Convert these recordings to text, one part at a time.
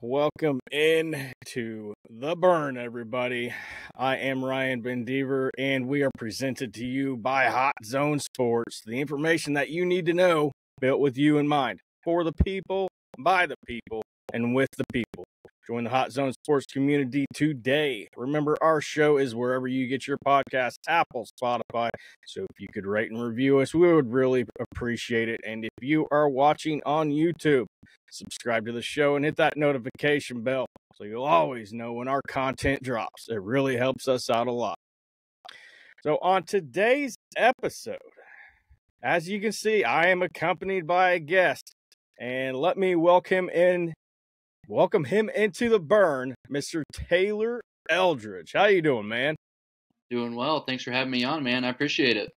Welcome in to The Burn, everybody. I am Ryan Bendever, and we are presented to you by Hot Zone Sports, the information that you need to know, built with you in mind, for the people, by the people, and with the people. Join the Hot Zone Sports community today. Remember, our show is wherever you get your podcasts, Apple, Spotify. So if you could rate and review us, we would really appreciate it. And if you are watching on YouTube, subscribe to the show and hit that notification bell so you'll always know when our content drops. It really helps us out a lot. So on today's episode, as you can see, I am accompanied by a guest. And let me welcome him into the burn, Mr. Taylor Eldridge. How you doing, man? Doing well. Thanks for having me on, man. I appreciate it.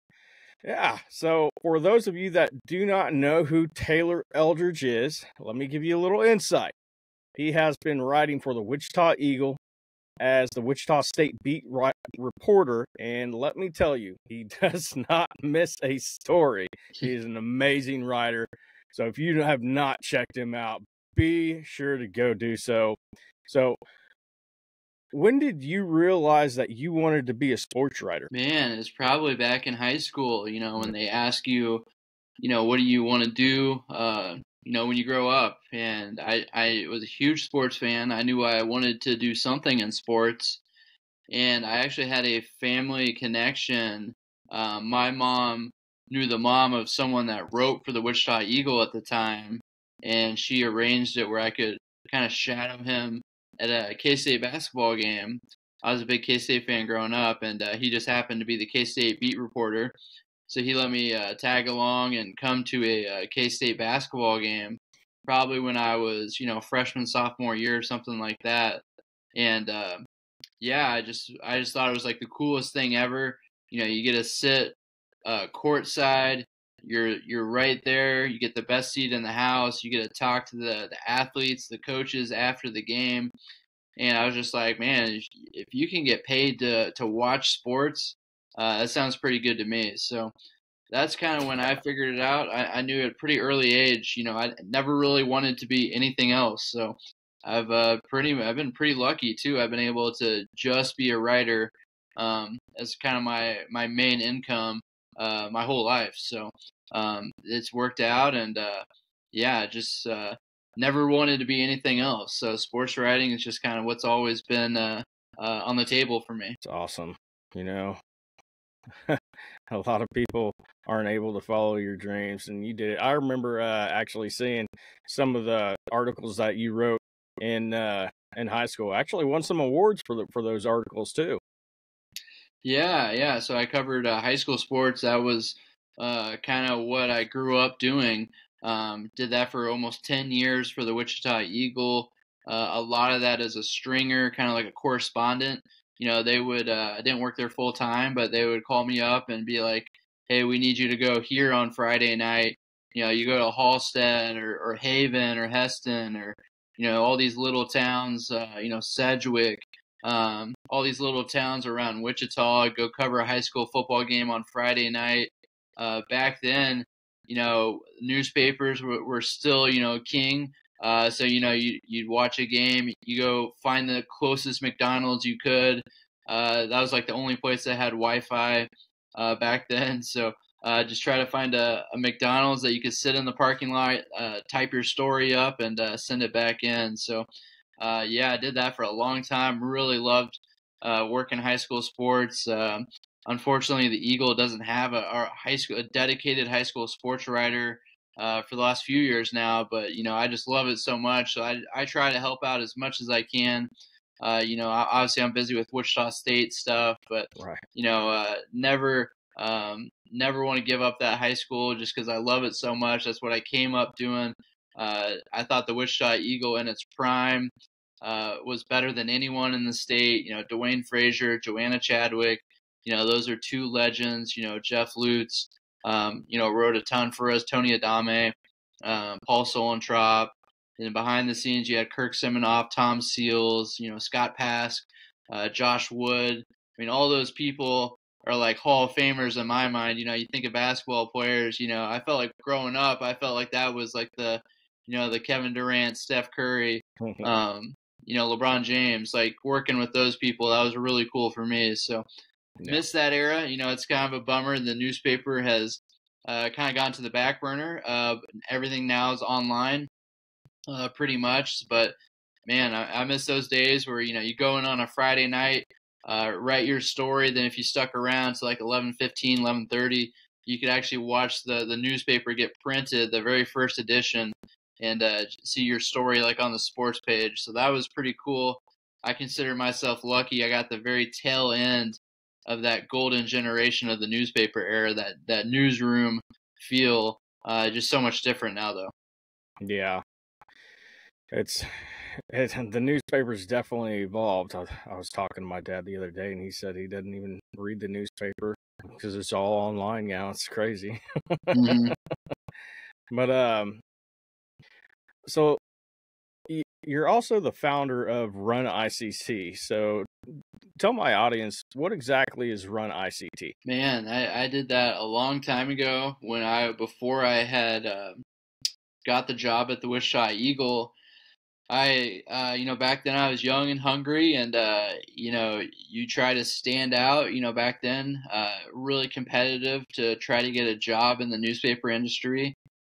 Yeah, so for those of you that do not know who Taylor Eldridge is, let me give you a little insight. He has been writing for the Wichita Eagle as the Wichita State beat reporter, and let me tell you, he does not miss a story. He is an amazing writer, so if you have not checked him out, be sure to go do so. So, when did you realize that you wanted to be a sports writer? Man, it's probably back in high school, when they ask you, what do you want to do, when you grow up. And I was a huge sports fan. I knew I wanted to do something in sports. And I actually had a family connection. My mom knew the mom of someone that wrote for the Wichita Eagle at the time. And she arranged it where I could kind of shadow him at a K-State basketball game. I was a big K-State fan growing up, and he just happened to be the K-State beat reporter. So he let me tag along and come to a K-State basketball game, probably when I was, freshman, sophomore year or something like that. And I just thought it was like the coolest thing ever. You get to sit courtside. You're right there. You get the best seat in the house. You get to talk to the athletes, the coaches after the game. And I was just like, man, if you can get paid to watch sports, that sounds pretty good to me. So that's kind of when I figured it out. I knew at a pretty early age, I never really wanted to be anything else. So I've been pretty lucky too. I've been able to just be a writer as kind of my main income my whole life. So it's worked out, and just never wanted to be anything else. So sports writing is just kind of what's always been on the table for me. It's awesome. A lot of people aren't able to follow your dreams, and you did it. I remember actually seeing some of the articles that you wrote in high school. I actually won some awards for those articles too. Yeah. So I covered high school sports. That was kind of what I grew up doing. Did that for almost 10 years for the Wichita Eagle. A lot of that as a stringer, kind of like a correspondent. They would, I didn't work there full time, but they would call me up and be like, hey, we need you to go here on Friday night. You go to Halstead or Haven or Heston or, all these little towns, Sedgwick, all these little towns around Wichita, go cover a high school football game on Friday night. Back then, newspapers were still, king. So, you'd watch a game, you go find the closest McDonald's you could. That was like the only place that had Wi-Fi back then. So just try to find a McDonald's that you could sit in the parking lot, type your story up, and send it back in. So, I did that for a long time. Really loved working high school sports. Unfortunately, the Eagle doesn't have a dedicated high school sports writer for the last few years now, but I just love it so much. So I try to help out as much as I can. Obviously I'm busy with Wichita State stuff, but right. Never want to give up that high school just because I love it so much. That's what I came up doing. I thought the Wichita Eagle in its prime was better than anyone in the state. Dwayne Frazier, Joanna Chadwick. Those are two legends. Jeff Lutz. Wrote a ton for us. Tony Adame, Paul Solentrop. And behind the scenes, you had Kirk Siminoff, Tom Seals, Scott Pask, Josh Wood. All those people are like Hall of Famers in my mind. You think of basketball players. I felt like growing up, I felt like that was like the the Kevin Durant, Steph Curry, LeBron James, like working with those people, that was really cool for me. So miss that era. It's kind of a bummer. The newspaper has kind of gone to the back burner. Everything now is online, pretty much. But man, I miss those days where you go in on a Friday night, write your story. Then if you stuck around to like 11:15, 11:30, you could actually watch the newspaper get printed, the very first edition, and see your story like on the sports page. So that was pretty cool. I consider myself lucky. I got the very tail end of that golden generation of the newspaper era, that newsroom feel. Just so much different now, though. Yeah, the newspaper's definitely evolved. I was talking to my dad the other day, and he said he doesn't even read the newspaper because it's all online now. It's crazy. Mm-hmm. But so you're also the founder of Run ICT. So tell my audience, what exactly is Run ICT? Man, I did that a long time ago before I had got the job at the Wichita Eagle. Back then I was young and hungry, and you try to stand out. Back then, really competitive to try to get a job in the newspaper industry.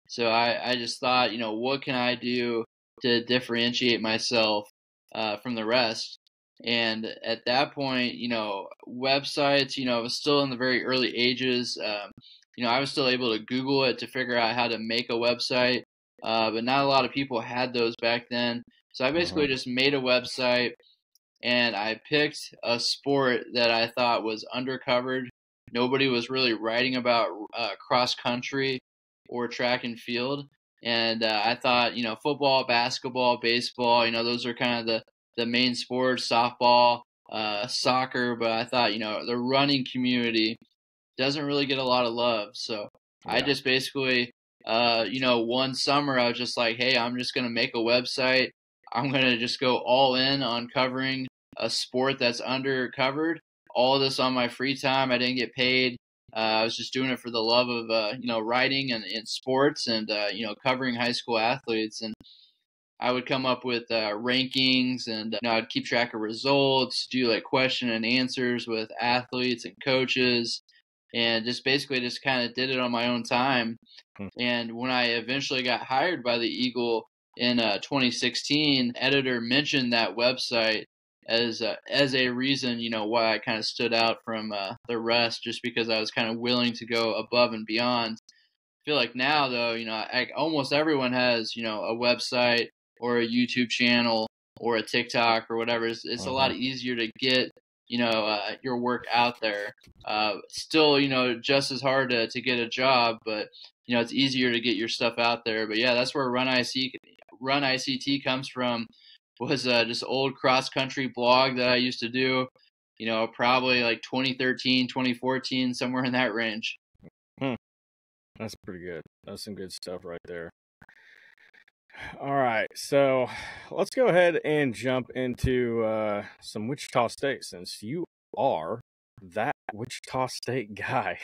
So I just thought, what can I do to differentiate myself from the rest? And at that point, websites, it was still in the very early ages. I was still able to Google it to figure out how to make a website. But not a lot of people had those back then. So I basically just made a website, and I picked a sport that I thought was undercovered. Nobody was really writing about cross country or track and field. And I thought, football, basketball, baseball, those are kind of the main sports, softball, soccer. But I thought, the running community doesn't really get a lot of love. So I just basically one summer I was just like, hey, I'm just going to make a website. I'm going to just go all in on covering a sport that's undercovered. All of this on my free time. I didn't get paid. I was just doing it for the love of, writing and sports and, covering high school athletes. And I would come up with rankings, and I'd keep track of results, do like question and answers with athletes and coaches, and just basically just kind of did it on my own time. And when I eventually got hired by the Eagle in 2016, editor mentioned that website as a reason, why I kind of stood out from the rest, just because I was kind of willing to go above and beyond. I feel like now, though, almost everyone has, a website or a YouTube channel or a TikTok or whatever. It's a lot easier to get, your work out there. Still, just as hard to get a job, but it's easier to get your stuff out there. But yeah, that's where Run ICT comes from. Was just old cross country blog that I used to do, probably like 2013, 2014, somewhere in that range. That's pretty good. That's some good stuff right there. All right, so let's go ahead and jump into some Wichita State, since you are that Wichita State guy.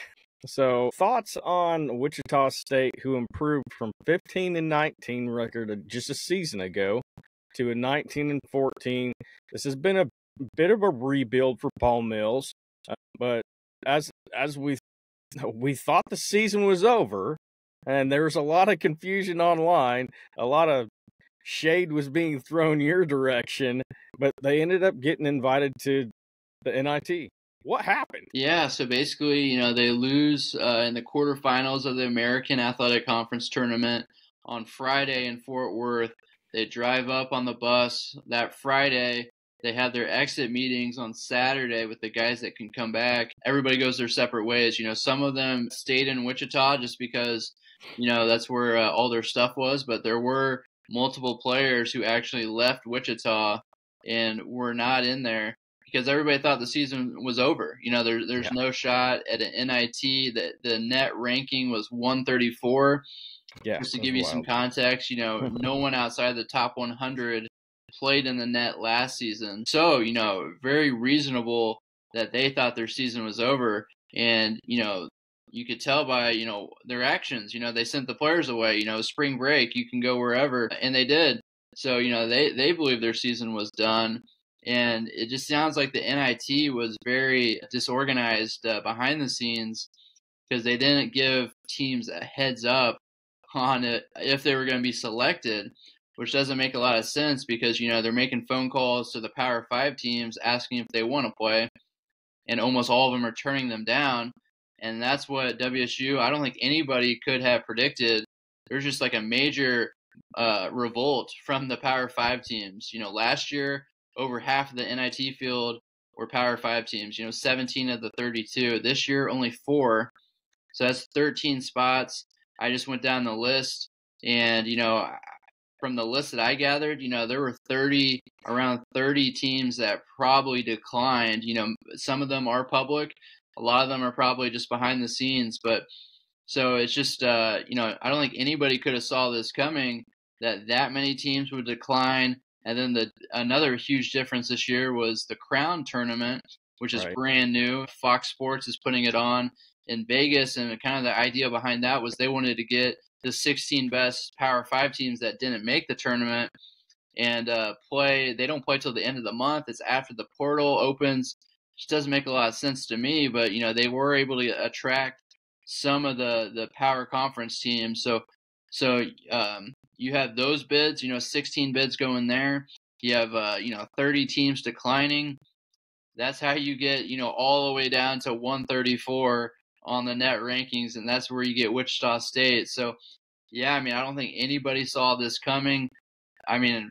So, thoughts on Wichita State, who improved from 15-19 record just a season ago to a 19-14. This has been a bit of a rebuild for Paul Mills, but as we thought the season was over, and there was a lot of confusion online, a lot of shade was being thrown your direction, but they ended up getting invited to the NIT. What happened? Yeah, so basically, they lose in the quarterfinals of the American Athletic Conference tournament on Friday in Fort Worth. They drive up on the bus that Friday. They have their exit meetings on Saturday with the guys that can come back. Everybody goes their separate ways. Some of them stayed in Wichita just because, that's where all their stuff was. But there were multiple players who actually left Wichita and were not in there because everybody thought the season was over. There's no shot at an NIT. The net ranking was 134. Yeah, just to give you some context, no one outside the top 100 played in the net last season. So, very reasonable that they thought their season was over. And, you could tell by, their actions. They sent the players away, spring break, you can go wherever, and they did. So, they believe their season was done. And it just sounds like the NIT was very disorganized behind the scenes, because they didn't give teams a heads up on it if they were going to be selected, which doesn't make a lot of sense, because, they're making phone calls to the Power 5 teams asking if they want to play, and almost all of them are turning them down. And that's what WSU, I don't think anybody could have predicted. There's just like a major revolt from the Power 5 teams. Last year, over half of the NIT field were Power 5 teams, 17 of the 32. This year, only 4. So that's 13 spots. I just went down the list, and, from the list that I gathered, there were around 30 teams that probably declined. Some of them are public. A lot of them are probably just behind the scenes. But so it's just, I don't think anybody could have saw this coming, that many teams would decline. And then another huge difference this year was the Crown tournament, which is brand new. Fox Sports is putting it on in Vegas, and kind of the idea behind that was they wanted to get the 16 best Power 5 teams that didn't make the tournament and play. They don't play till the end of the month. It's after the portal opens. Which doesn't make a lot of sense to me, but they were able to attract some of the Power Conference teams. So you have those bids, 16 bids going there. You have 30 teams declining. That's how you get, all the way down to 134 on the net rankings, and that's where you get Wichita State. So, yeah, I don't think anybody saw this coming.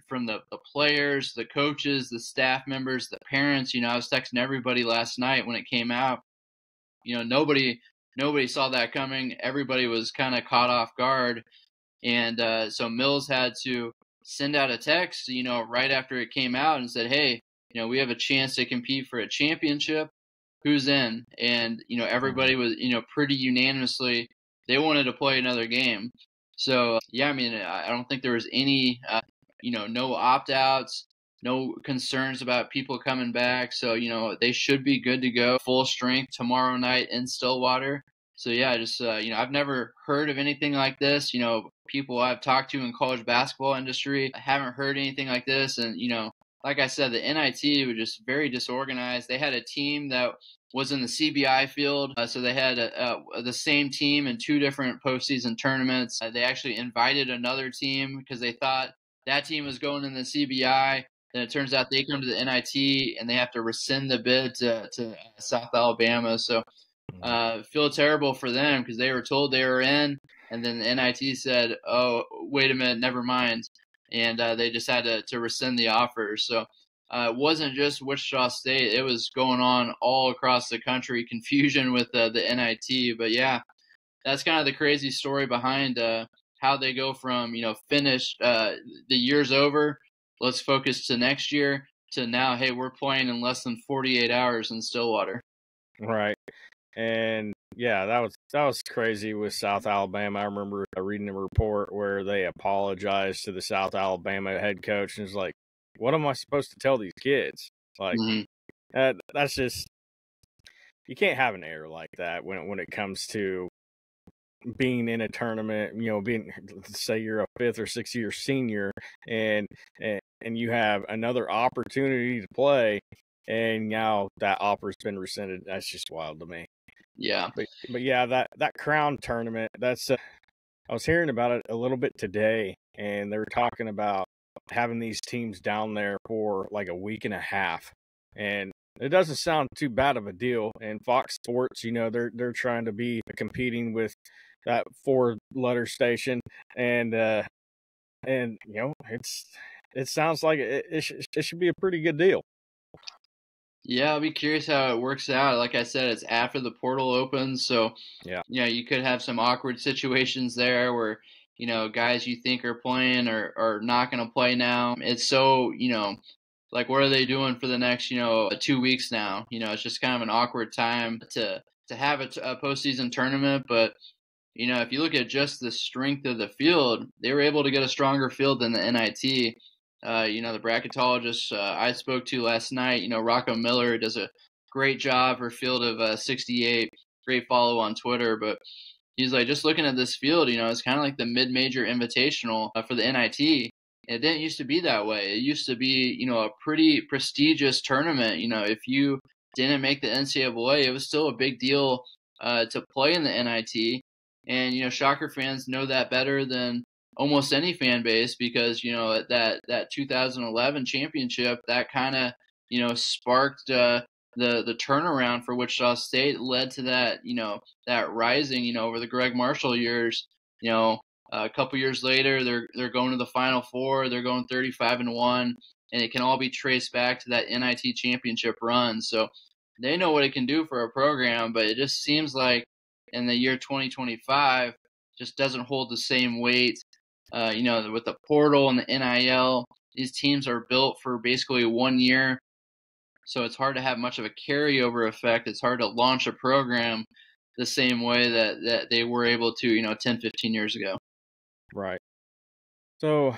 From the players, the coaches, the staff members, the parents, I was texting everybody last night when it came out. Nobody saw that coming. Everybody was kind of caught off guard. And so Mills had to send out a text, right after it came out and said, hey, we have a chance to compete for a championship. Who's in? And, everybody was, pretty unanimously, they wanted to play another game. So, yeah, I don't think there was any, no opt-outs, no concerns about people coming back. So, they should be good to go full strength tomorrow night in Stillwater. So, yeah, just, I've never heard of anything like this. People I've talked to in college basketball industry, I haven't heard anything like this. And, like I said, the NIT was just very disorganized. They had a team that was in the CBI field, so they had the same team in 2 different postseason tournaments. They actually invited another team because they thought that team was going in the CBI. Then it turns out they come to the NIT and they have to rescind the bid to South Alabama. So feel terrible for them because they were told they were in, and then the NIT said, oh, wait a minute, never mind. And they just had to rescind the offer. So it wasn't just Wichita State. It was going on all across the country, confusion with the NIT. But, yeah, that's kind of the crazy story behind how they go from, finished, the year's over, let's focus to next year, to now, hey, we're playing in less than 48 hours in Stillwater. Right. And yeah, that was crazy with South Alabama. I remember reading a report where they apologized to the South Alabama head coach and was like, what am I supposed to tell these kids? Like, that's just, you can't have an error like that when it comes to being in a tournament, being, say you're a 5th or 6th year senior and you have another opportunity to play, and now that offer's been rescinded. That's just wild to me. Yeah. But yeah, that Crown tournament, that's I was hearing about it a little bit today, and they were talking about having these teams down there for like a week and a half. And it doesn't sound too bad of a deal. And Fox Sports, they're trying to be competing with that 4-letter station, and it sounds like it should be a pretty good deal. Yeah, I'll be curious how it works out. Like I said, it's after the portal opens, so yeah, you could have some awkward situations there where guys you think are playing are not going to play now. It's so like, what are they doing for the next 2 weeks now? It's just kind of an awkward time to have a postseason tournament. But if you look at just the strength of the field, they were able to get a stronger field than the NIT. The bracketologist I spoke to last night, Rocco Miller, does a great job for a field of 68 great follow on Twitter, but he's like, just looking at this field, it's kind of like the mid-major invitational for the NIT. It didn't used to be that way. It used to be, a pretty prestigious tournament. If you didn't make the NCAA, it was still a big deal to play in the NIT. And, Shocker fans know that better than almost any fan base because, that 2011 championship, that kind of, sparked the turnaround for Wichita State, led to that, that rising, over the Greg Marshall years. A couple years later, they're going to the Final Four. They're going 35-1, and it can all be traced back to that NIT championship run. So they know what it can do for a program, but it just seems like in the year 2025 just doesn't hold the same weight. With the portal and the NIL, these teams are built for basically 1 year. So it's hard to have much of a carryover effect. It's hard to launch a program the same way that they were able to, 10, 15 years ago. Right. So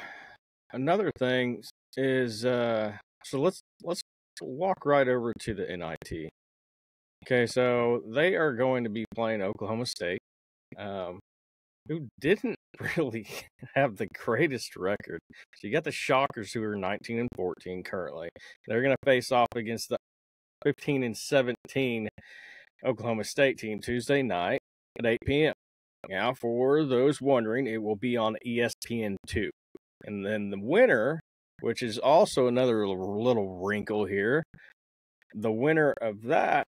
another thing is, so let's walk right over to the NIT. Okay, so they are going to be playing Oklahoma State, who didn't really have the greatest record. So you got the Shockers, who are 19-14 currently. They're going to face off against the 15-17 Oklahoma State team Tuesday night at 8 p.m. Now, for those wondering, it will be on ESPN2. And then the winner, which is also another little wrinkle here, the winner of that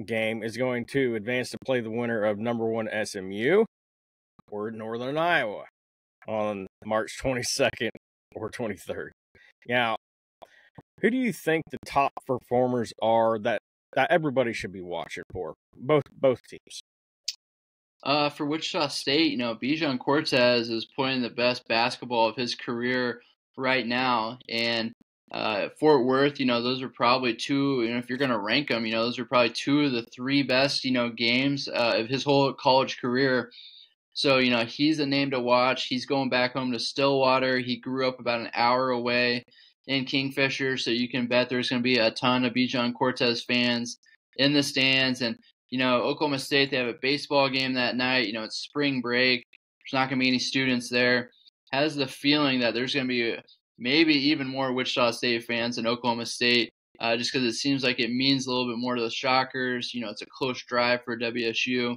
game is going to advance to play the winner of number 1 SMU or Northern Iowa on March 22nd or 23rd. Now, who do you think the top performers are that everybody should be watching for, both teams? For Wichita State, Bijan Cortez is playing the best basketball of his career right now. And Fort Worth, those are probably two, if you're going to rank them, those are probably two of the three best, games of his whole college career. So, he's a name to watch. He's going back home to Stillwater. He grew up about an hour away in Kingfisher, so you can bet there's going to be a ton of Bijan Cortez fans in the stands. And Oklahoma State, they have a baseball game that night. It's spring break. There's not going to be any students there. Has the feeling that there's going to be maybe even more Wichita State fans than Oklahoma State, just because it seems like it means a little bit more to the Shockers. It's a close drive for WSU.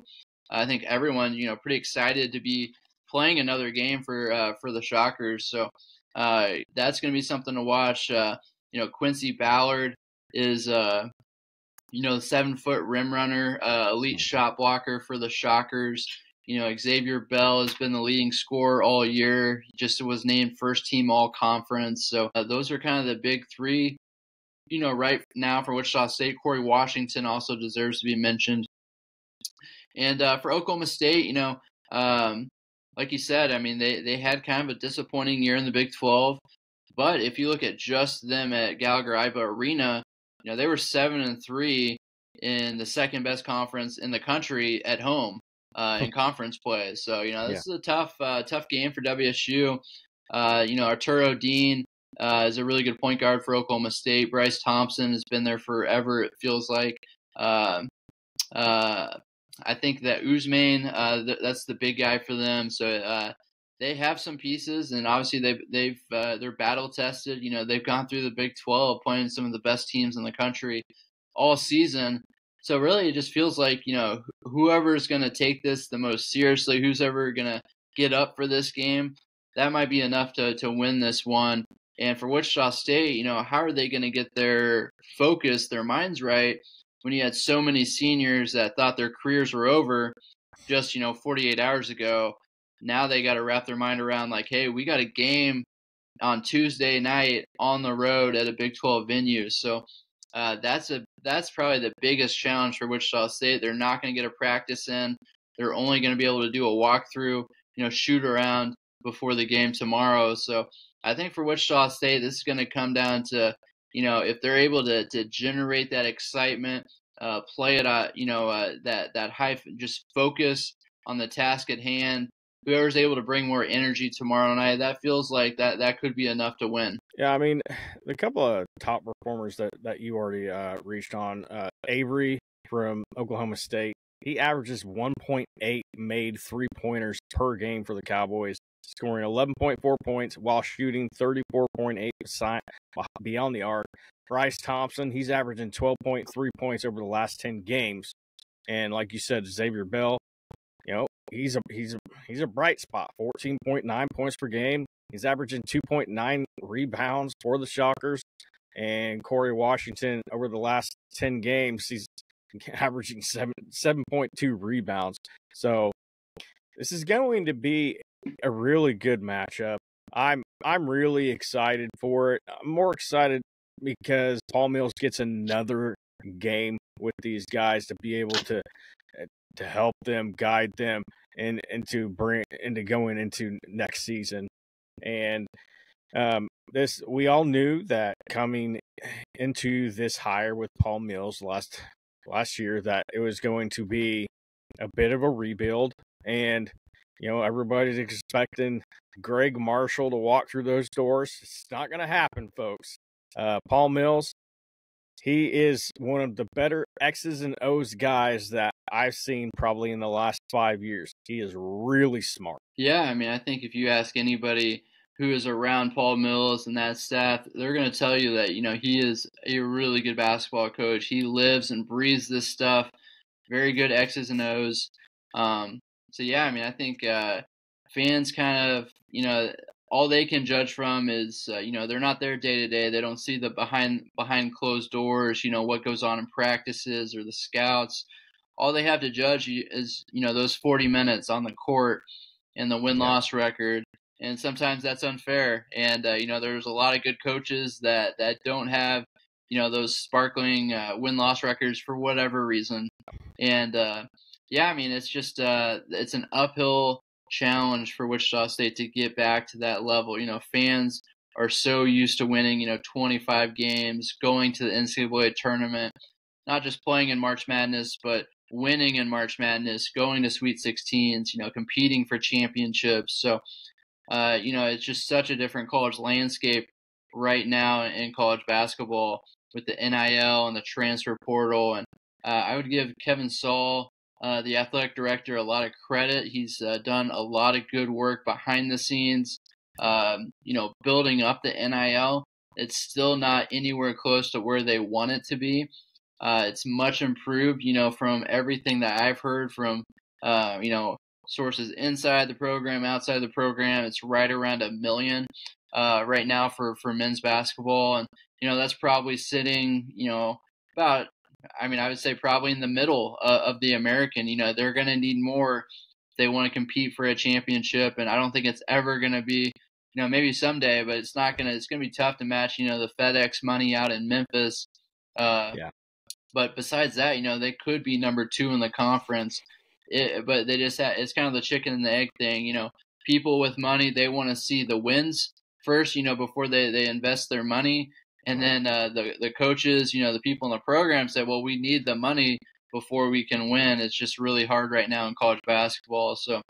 I think everyone, pretty excited to be playing another game for the Shockers. So that's going to be something to watch. Quincy Ballard is the 7-foot rim runner, elite shot blocker for the Shockers. Xavier Bell has been the leading scorer all year. He just was named first team all conference. So those are kind of the big three, right now for Wichita State. Corey Washington also deserves to be mentioned. And for Oklahoma State, like you said, I mean, they had kind of a disappointing year in the Big 12. But if you look at just them at Gallagher-Iba Arena, they were 7-3 in the second best conference in the country at home in conference play. So, this is a tough game for WSU. Arturo Dean is a really good point guard for Oklahoma State. Bryce Thompson has been there forever, it feels like. I think that Usman, that's the big guy for them. So they have some pieces, and obviously they're battle tested. They've gone through the Big 12, playing some of the best teams in the country all season. So really, it just feels like whoever's going to take this the most seriously, who's ever going to get up for this game, that might be enough to win this one. And for Wichita State, how are they going to get their focus, their minds right, when you had so many seniors that thought their careers were over just, 48 hours ago? Now they got to wrap their mind around like, hey, we got a game on Tuesday night on the road at a Big 12 venue. So that's probably the biggest challenge for Wichita State. They're not going to get a practice in. They're only going to be able to do a walkthrough, shoot around before the game tomorrow. So I think for Wichita State, this is going to come down to, if they're able to generate that excitement, play it, that high, just focus on the task at hand. Whoever's able to bring more energy tomorrow night, that feels like that could be enough to win. Yeah, I mean, the couple of top performers that you already reached on, Avery from Oklahoma State, he averages 1.8 made three-pointers per game for the Cowboys, scoring 11.4 points while shooting 34.8 beyond the arc. Bryce Thompson, he's averaging 12.3 points over the last 10 games. And like you said, Xavier Bell, he's a bright spot. 14.9 points per game. He's averaging 2.9 rebounds for the Shockers. And Corey Washington, over the last 10 games, he's averaging 7.2 rebounds. So this is going to be a really good matchup. I'm really excited for it. I'm more excited because Paul Mills gets another game with these guys to be able to help them, guide them, and to going into next season. And this, we all knew that coming into this hire with Paul Mills last year that it was going to be a bit of a rebuild, and everybody's expecting Greg Marshall to walk through those doors. It's not going to happen, folks. Paul Mills, he is one of the better X's and O's guys that I've seen probably in the last 5 years. He is really smart. Yeah, I mean, I think if you ask anybody who is around Paul Mills and that staff, they're going to tell you that, he is a really good basketball coach. He lives and breathes this stuff. Very good X's and O's. So, yeah, I mean, I think fans kind of, all they can judge from is, they're not there day to day. They don't see the behind closed doors, what goes on in practices or the scouts. All they have to judge is, those 40 minutes on the court and the win-loss record. And sometimes that's unfair. And, there's a lot of good coaches that don't have, those sparkling win-loss records for whatever reason. And, I mean, it's just it's an uphill challenge for Wichita State to get back to that level. Fans are so used to winning, 25 games, going to the NCAA tournament, not just playing in March Madness, but winning in March Madness, going to Sweet 16s, competing for championships. So, it's just such a different college landscape right now in college basketball with the NIL and the transfer portal. And I would give Kevin Saul, the athletic director, a lot of credit. He's done a lot of good work behind the scenes, building up the NIL. It's still not anywhere close to where they want it to be. It's much improved, from everything that I've heard from, sources inside the program, outside the program. It's right around 1 million right now for men's basketball. And, that's probably sitting, about, I would say probably in the middle of the American. They're going to need more if they want to compete for a championship. And I don't think it's ever going to be, maybe someday, but it's going to be tough to match, the FedEx money out in Memphis. But besides that, they could be number 2 in the conference. But they just it's kind of the chicken and the egg thing. People with money, they want to see the wins first, before they invest their money. And then the coaches, the people in the program say, well, we need the money before we can win. It's just really hard right now in college basketball. So,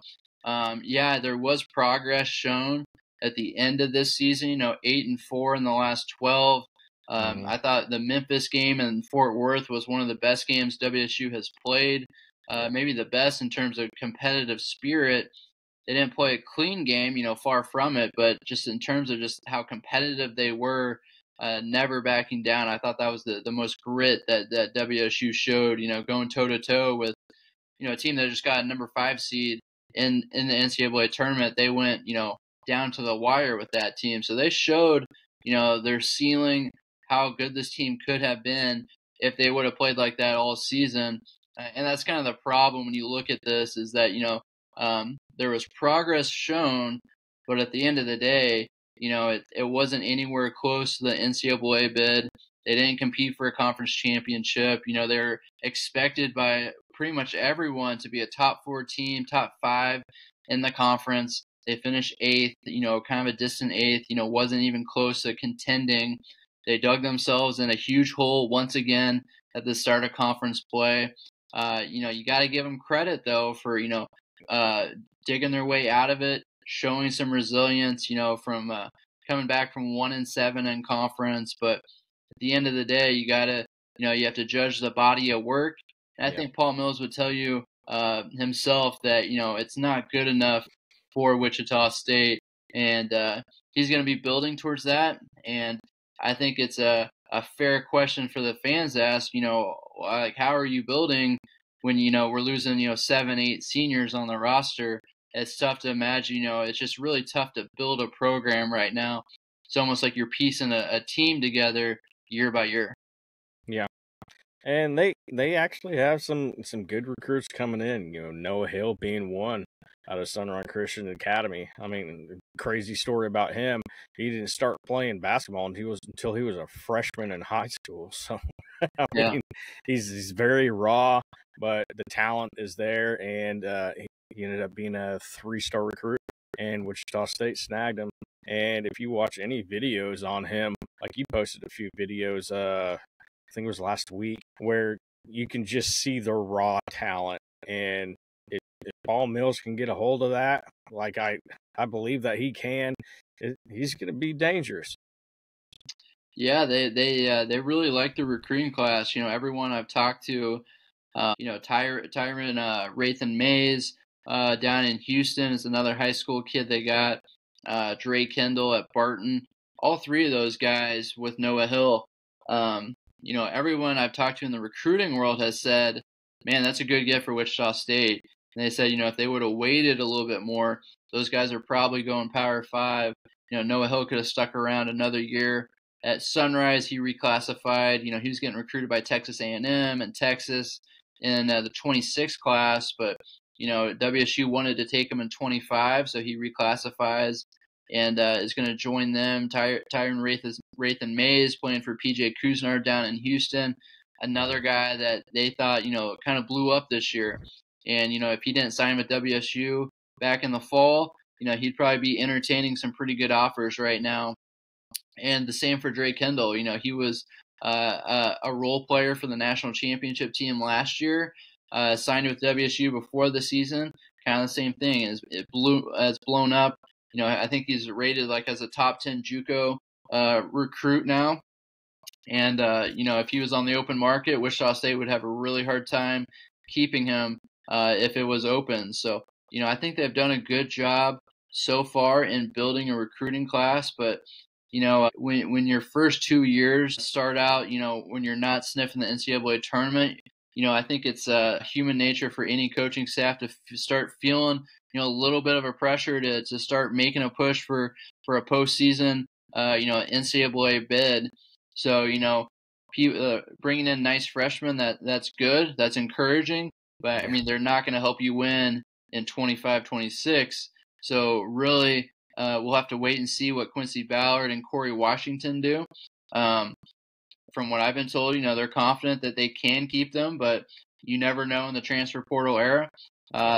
there was progress shown at the end of this season, 8-4 in the last 12. I thought the Memphis game in Fort Worth was one of the best games WSU has played. Maybe the best in terms of competitive spirit. They didn't play a clean game, far from it, but just in terms of just how competitive they were, never backing down. I thought that was the most grit that WSU showed, going toe-to-toe with, a team that just got a number 5 seed in the NCAA tournament. They went, down to the wire with that team. So they showed, their ceiling, how good this team could have been if they would have played like that all season. And that's kind of the problem when you look at this is that, there was progress shown, but at the end of the day, it wasn't anywhere close to the NCAA bid. They didn't compete for a conference championship. They're expected by pretty much everyone to be a top 4 team, top 5 in the conference. They finished 8th, kind of a distant 8th, wasn't even close to contending. They dug themselves in a huge hole once again at the start of conference play. You got to give them credit, though, for, digging their way out of it, showing some resilience, from coming back from 1-7 in conference. But at the end of the day, you got to, you have to judge the body of work. And I think Paul Mills would tell you himself that, it's not good enough for Wichita State. And he's going to be building towards that. And I think it's a fair question for the fans to ask, like, how are you building when, we're losing, 7, 8 seniors on the roster? It's tough to imagine, it's just really tough to build a program right now. It's almost like you're piecing a team together year by year. Yeah. And they actually have some good recruits coming in. Noah Hill being one out of Sunrise Christian Academy. I mean, crazy story about him. He didn't start playing basketball until he was a freshman in high school. So I mean, he's very raw, but the talent is there, and he ended up being a 3-star recruit, and Wichita State snagged him. And if you watch any videos on him, like you posted a few videos, I think it was last week, where you can just see the raw talent. And if Paul Mills can get a hold of that, like I believe that he can, he's going to be dangerous. Yeah, they really like the recruiting class. Everyone I've talked to, Tyron Rathan Mays down in Houston is another high school kid they got. Dre Kendall at Barton. All 3 of those guys with Noah Hill. Everyone I've talked to in the recruiting world has said, man, that's a good get for Wichita State. And they said, if they would have waited a little bit more, those guys are probably going Power 5. Noah Hill could have stuck around another year. At Sunrise, he reclassified. He was getting recruited by Texas A&M and Texas in the 26 class, but WSU wanted to take him in 25, so he reclassifies and is going to join them. Tyron Rathan Mays playing for PJ Kuznar down in Houston, another guy that they thought kind of blew up this year. And if he didn't sign with WSU back in the fall, he'd probably be entertaining some pretty good offers right now. And the same for Dre Kendall. He was a role player for the national championship team last year. Signed with WSU before the season. Kind of the same thing. It's blown up. I think he's rated like as a top 10 JUCO recruit now. And if he was on the open market, Wichita State would have a really hard time keeping him if it was open. So I think they've done a good job so far in building a recruiting class, but when your first 2 years start out, when you're not sniffing the NCAA tournament, I think it's human nature for any coaching staff to start feeling, a little bit of a pressure to start making a push for a postseason, NCAA bid. So, bringing in nice freshmen, that's good. That's encouraging. But, I mean, they're not going to help you win in 25, 26. So, really, we'll have to wait and see what Quincy Ballard and Corey Washington do. From what I've been told, they're confident that they can keep them, but you never know in the transfer portal era.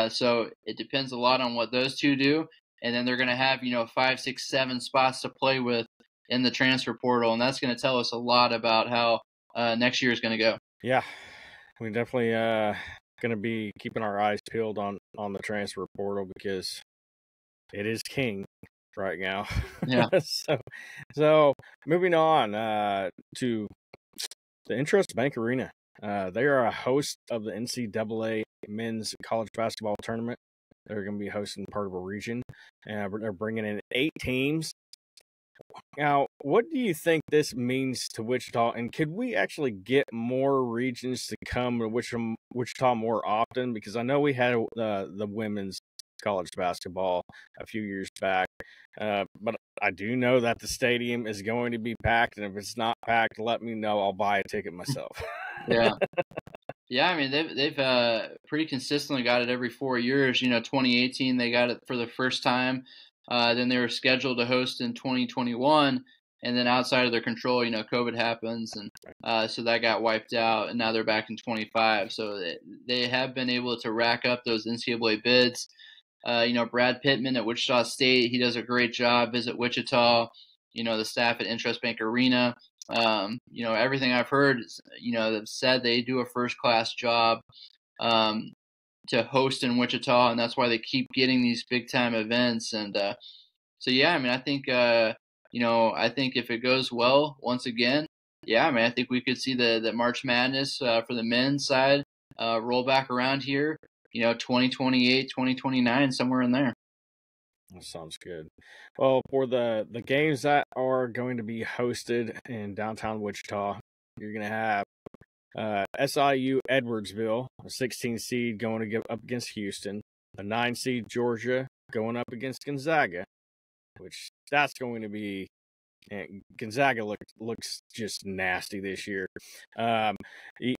So it depends a lot on what those two do. And then they're going to have, 5, 6, 7 spots to play with in the transfer portal. And that's going to tell us a lot about how next year is going to go. Yeah, we definitely going to be keeping our eyes peeled on the transfer portal because it is king right now. Yeah. So moving on to the Intrust Bank Arena. They are a host of the NCAA men's college basketball tournament. They're going to be hosting part of a region. They're bringing in 8 teams. Now, what do you think this means to Wichita? And could we actually get more regions to come to Wichita more often? Because I know we had the women's college basketball a few years back. But I do know that the stadium is going to be packed. And if it's not packed, let me know. I'll buy a ticket myself. Yeah. Yeah, I mean, they've pretty consistently got it every 4 years. 2018, they got it for the first time. Then they were scheduled to host in 2021, and then outside of their control, COVID happens, and so that got wiped out, and now they're back in 25. So they have been able to rack up those NCAA bids. Brad Pittman at Wichita State, he does a great job. Visit Wichita. The staff at Intrust Bank Arena. Everything I've heard, they've said they do a first-class job to host in Wichita, and that's why they keep getting these big-time events. And so, yeah, I mean, I think if it goes well, once again, yeah, I mean, I think we could see the March Madness for the men's side roll back around here, 2028, 2029, somewhere in there. That sounds good. Well, for the games that are going to be hosted in downtown Wichita, you're going to have SIU Edwardsville, a 16 seed going to get up against Houston, a 9 seed Georgia going up against Gonzaga, which that's going to be. And Gonzaga looks just nasty this year. Then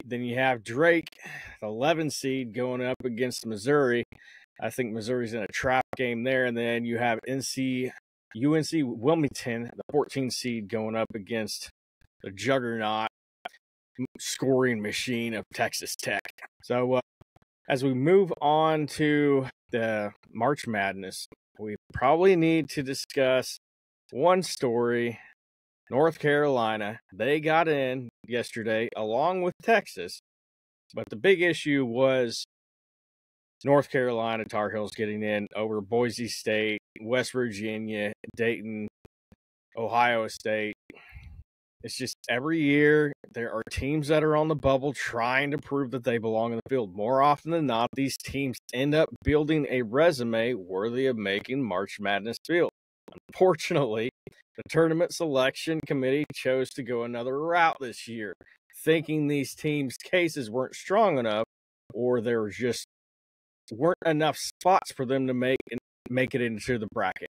you have Drake, the 11 seed, going up against Missouri. I think Missouri's in a trap game there. And then you have UNC Wilmington, the 14 seed, going up against the juggernaut scoring machine of Texas Tech. So as we move on to the March Madness, we probably need to discuss one story. North Carolina, they got in yesterday along with Texas, but the big issue was North Carolina Tar Heels getting in over Boise State, West Virginia, Dayton, Ohio State. It's just every year there are teams that are on the bubble trying to prove that they belong in the field. More often than not, these teams end up building a resume worthy of making March Madness field. Unfortunately, the tournament selection committee chose to go another route this year, thinking these teams' cases weren't strong enough or there just weren't enough spots for them to make it into the bracket.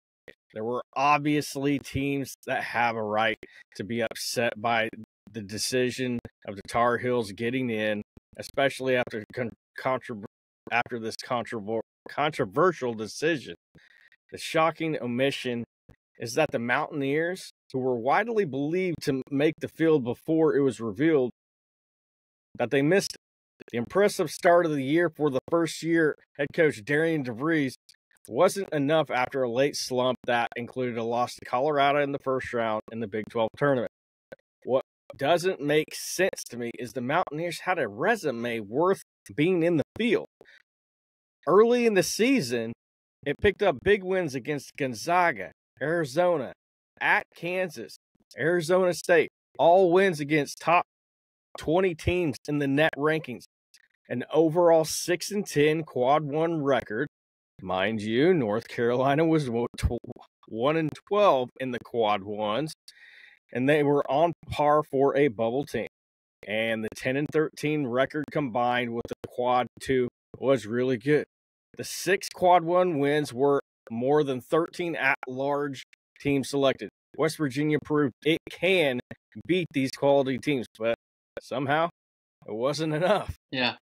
There were obviously teams that have a right to be upset by the decision of the Tar Heels getting in, especially after this controversial decision. The shocking omission is that the Mountaineers, who were widely believed to make the field before it was revealed, that they missed it. The impressive start of the year for the first-year head coach Darian DeVries wasn't enough after a late slump that included a loss to Colorado in the first round in the Big 12 tournament. What doesn't make sense to me is the Mountaineers had a resume worth being in the field. Early in the season, it picked up big wins against Gonzaga, Arizona, at Kansas, Arizona State, all wins against top 20 teams in the net rankings. An overall 6-10 quad one record. Mind you, North Carolina was 1-12 in the quad ones, and they were on par for a bubble team. And the 10-13 record combined with the quad two was really good. The 6 quad one wins were more than 13 at-large teams selected. West Virginia proved it can beat these quality teams, but somehow it wasn't enough. Yeah,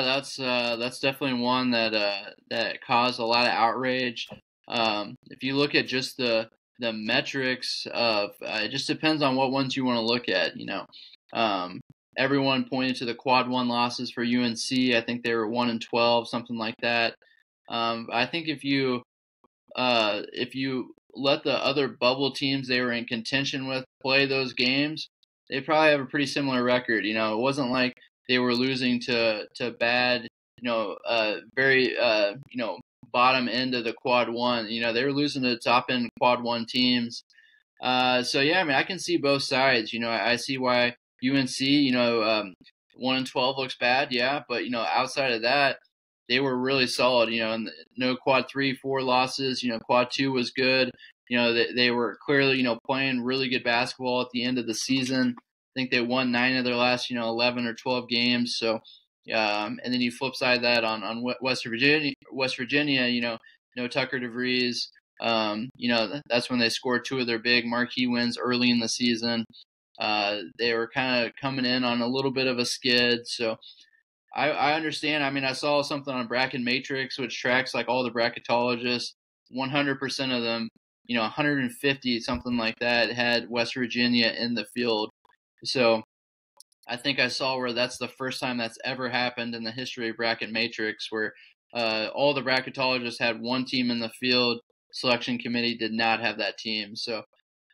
that's definitely one that caused a lot of outrage. If you look at just the metrics of it just depends on what ones you want to look at. Everyone pointed to the quad one losses for UNC. I think they were 1-12, something like that. I think if you let the other bubble teams they were in contention with play those games, they probably have a pretty similar record. It wasn't like they were losing to bad, very bottom end of the quad one. They were losing to top end quad one teams. So yeah, I mean, I can see both sides. I see why UNC, 1-12 looks bad, yeah, but outside of that, they were really solid. And no quad 3-4 losses. Quad 2 was good. They were clearly playing really good basketball at the end of the season. I think they won 9 of their last 11 or 12 games. So and then you flip side that on West Virginia, no Tucker DeVries. That's when they scored 2 of their big marquee wins early in the season. They were kind of coming in on a little bit of a skid. So I understand. I mean, I saw something on Bracket Matrix, which tracks like all the bracketologists. 100% of them, 150, something like that, had West Virginia in the field. So I think I saw where that's the first time that's ever happened in the history of Bracket Matrix, where all the bracketologists had one team in the field. Selection committee did not have that team. So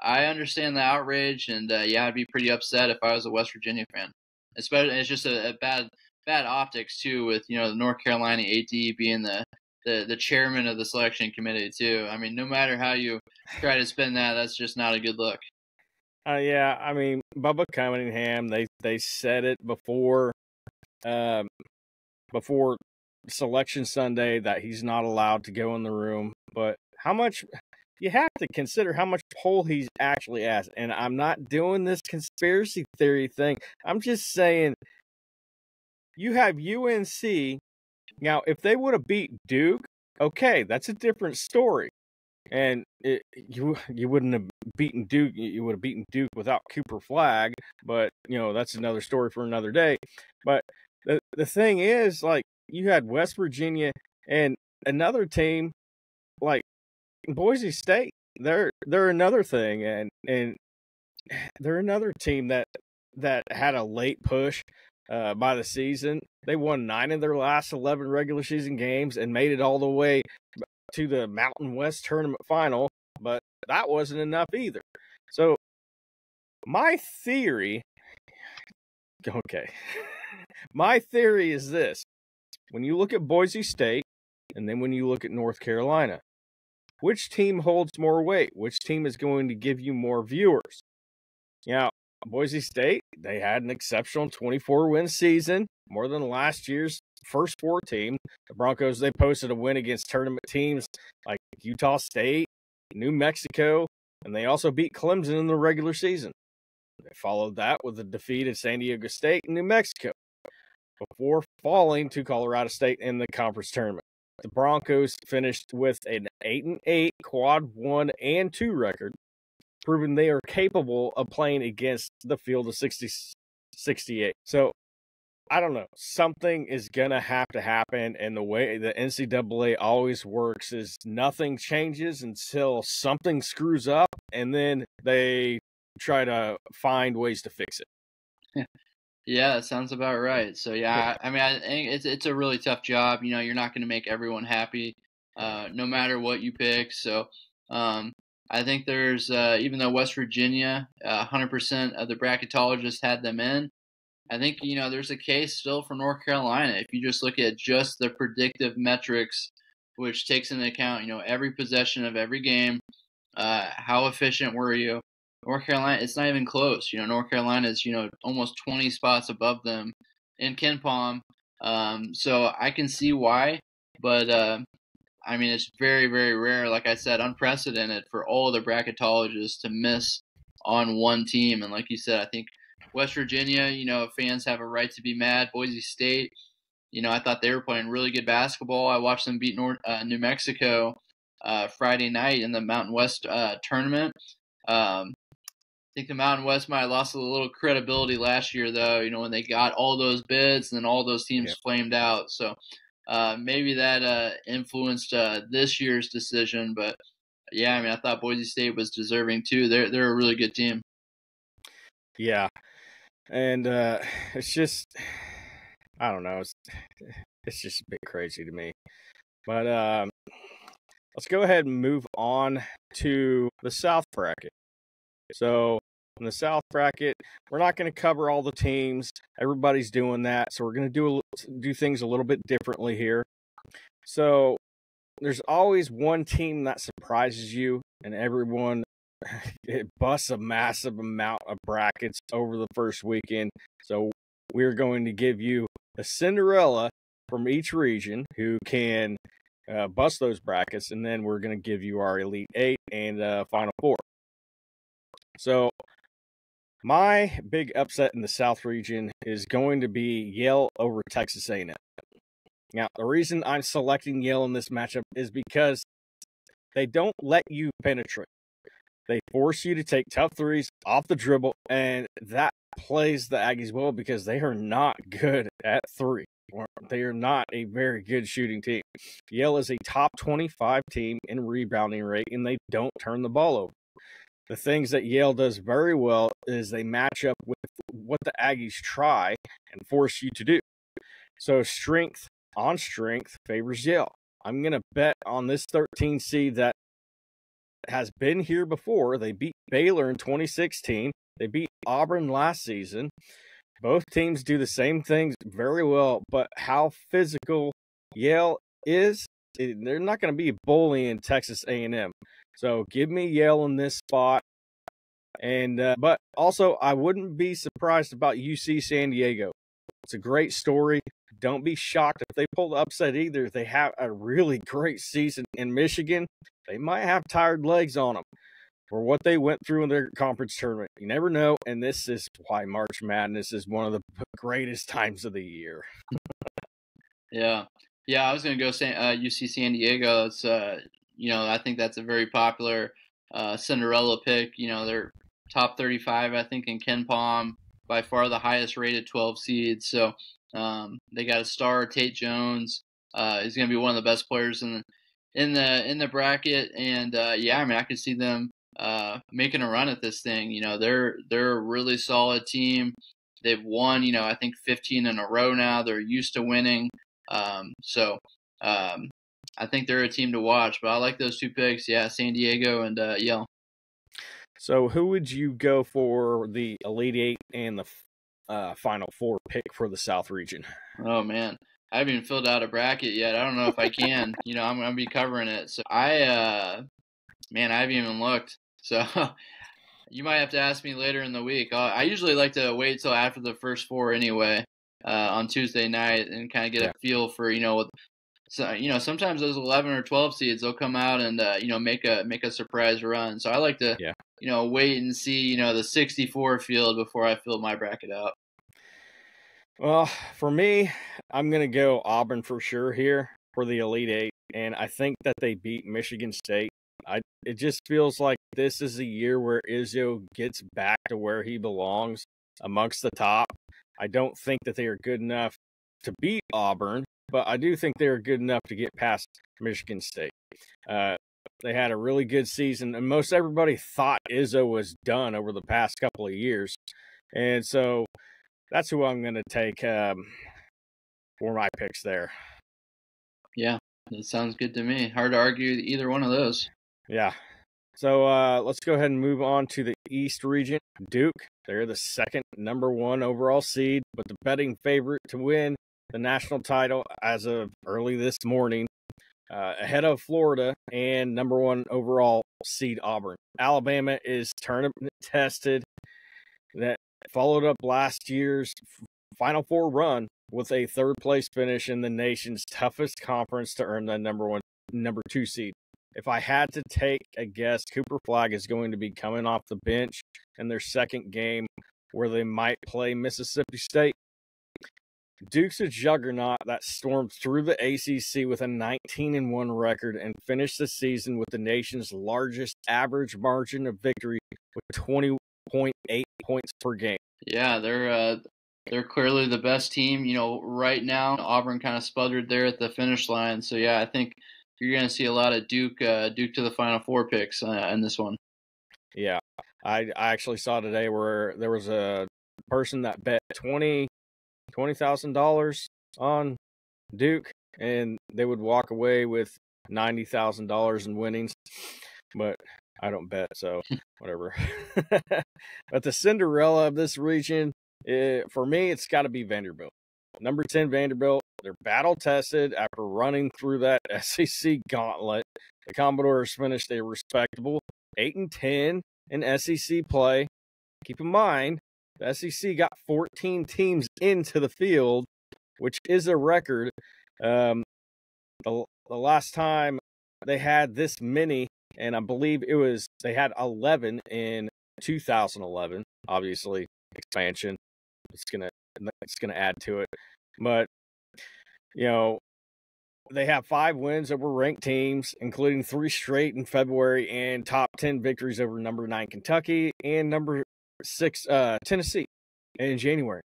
I understand the outrage, and I'd be pretty upset if I was a West Virginia fan. Especially, it's just a bad optics too, with the North Carolina AD being the chairman of the selection committee too. I mean, no matter how you try to spin that, that's just not a good look. Yeah, I mean, Bubba Cunningham, they said it before um, before Selection Sunday that he's not allowed to go in the room. But how much you have to consider how much poll he's actually asked. And I'm not doing this conspiracy theory thing. I'm just saying you have UNC. Now, if they would have beat Duke, okay, that's a different story. And you wouldn't have beaten Duke. You would have beaten Duke without Cooper Flag. But, that's another story for another day. But the thing is, like, you had West Virginia and another team like Boise State. They're another thing, and they're another team that had a late push by the season. They won 9 of their last 11 regular season games and made it all the way to the Mountain West tournament final, but that wasn't enough either. So my theory is this. When you look at Boise State, and then when you look at North Carolina, which team holds more weight? Which team is going to give you more viewers? Now, Boise State, they had an exceptional 24-win season, more than last year's first 4 team. The Broncos, they posted a win against tournament teams like Utah State, New Mexico, and they also beat Clemson in the regular season. They followed that with a defeat at San Diego State and New Mexico before falling to Colorado State in the conference tournament. The Broncos finished with an 8-8 quad 1 and 2 record, proving they are capable of playing against the field of 68. So, I don't know. Something is going to have to happen, and the way the NCAA always works is nothing changes until something screws up, and then they try to find ways to fix it. Yeah, that sounds about right. So yeah, I mean, I think it's a really tough job. You're not going to make everyone happy, no matter what you pick. So I think there's even though West Virginia, 100% of the bracketologists had them in. I think there's a case still for North Carolina if you just look at just the predictive metrics, which takes into account every possession of every game, how efficient were you. North Carolina, it's not even close. North Carolina is, almost 20 spots above them in KenPom. So I can see why, but I mean, it's very, very rare, like I said, unprecedented for all the bracketologists to miss on one team. And like you said, I think West Virginia, fans have a right to be mad. Boise State, I thought they were playing really good basketball. I watched them beat New Mexico Friday night in the Mountain West tournament. I think the Mountain West might have lost a little credibility last year, though, when they got all those bids and then all those teams flamed out. So maybe that influenced this year's decision. But, yeah, I mean, I thought Boise State was deserving, too. They're a really good team. Yeah. And it's just, I don't know. It's just a bit crazy to me. But let's go ahead and move on to the South bracket. So in the South bracket, we're not going to cover all the teams. Everybody's doing that. So we're going to do things a little bit differently here. So there's always one team that surprises you, and everyone it busts a massive amount of brackets over the first weekend. So we're going to give you a Cinderella from each region who can bust those brackets, and then we're going to give you our Elite 8 and Final 4. So my big upset in the South region is going to be Yale over Texas A&M. Now, the reason I'm selecting Yale in this matchup is because they don't let you penetrate. They force you to take tough threes off the dribble, and that plays the Aggies well because they are not good at three. They are not a very good shooting team. Yale is a top 25 team in rebounding rate, and they don't turn the ball over. The things that Yale does very well is they match up with what the Aggies try and force you to do. So strength on strength favors Yale. I'm going to bet on this 13 seed that has been here before. They beat Baylor in 2016. They beat Auburn last season. Both teams do the same things very well, but how physical Yale is, they're not going to be bullying Texas A&M. So give me Yale in this spot. And but also, I wouldn't be surprised about UC San Diego. It's a great story. Don't be shocked if they pull the upset either. If they have a really great season in Michigan, they might have tired legs on them for what they went through in their conference tournament. You never know, and this is why March Madness is one of the greatest times of the year. Yeah. I was going to go UC San Diego. It's I think that's a very popular Cinderella pick. They're top 35, I think, in Ken Palm, by far the highest rated 12 seeds. So they got a star, Tate Jones. He's going to be one of the best players in the bracket, and I could see them making a run at this thing. They're a really solid team. They've won, I think 15 in a row now. They're used to winning. I think they're a team to watch, but I like those two picks. Yeah, San Diego and Yale. So who would you go for the Elite Eight and the Final Four pick for the South region? Oh, man. I haven't even filled out a bracket yet. I don't know if I can. I'm going to be covering it. So I haven't even looked. So you might have to ask me later in the week. I usually like to wait till after the first four anyway, on Tuesday night, and kind of get a feel for, sometimes those 11 or 12 seeds, they'll come out and, make a surprise run. So I like to, wait and see, the 64 field before I fill my bracket out. Well, for me, I'm going to go Auburn for sure here for the Elite Eight, and I think that they beat Michigan State. It just feels like this is a year where Izzo gets back to where he belongs amongst the top. I don't think that they are good enough to beat Auburn, but I do think they are good enough to get past Michigan State. They had a really good season, and most everybody thought Izzo was done over the past couple of years. And so that's who I'm going to take for my picks there. Yeah, that sounds good to me. Hard to argue either one of those. Yeah. So let's go ahead and move on to the East region. Duke, they're the second number one overall seed, but the betting favorite to win the national title as of early this morning, ahead of Florida and number one overall seed Auburn. Alabama is tournament tested. That followed up last year's Final Four run with a third place finish in the nation's toughest conference to earn the number two seed. If I had to take a guess, Cooper Flagg is going to be coming off the bench in their second game where they might play Mississippi State. Duke's a juggernaut that stormed through the ACC with a 19-1 record and finished the season with the nation's largest average margin of victory with 20.8 points per game. Yeah, they're clearly the best team. Right now Auburn kind of sputtered there at the finish line. So yeah, I think you're going to see a lot of Duke to the Final Four picks in this one. Yeah, I actually saw today where there was a person that bet $20,000 on Duke, and they would walk away with $90,000 in winnings. But I don't bet, so whatever. But the Cinderella of this region, for me, it's got to be Vanderbilt. Number 10 Vanderbilt. They're battle-tested after running through that SEC gauntlet. The Commodores finished a respectable 8-10 in SEC play. Keep in mind, the SEC got 14 teams into the field, which is a record. The last time they had this many, and I believe they had 11 in 2011. Obviously, expansion. It's gonna add to it, but they have 5 wins over ranked teams, including 3 straight in February, and top 10 victories over number 9 Kentucky and number 6 Tennessee in January.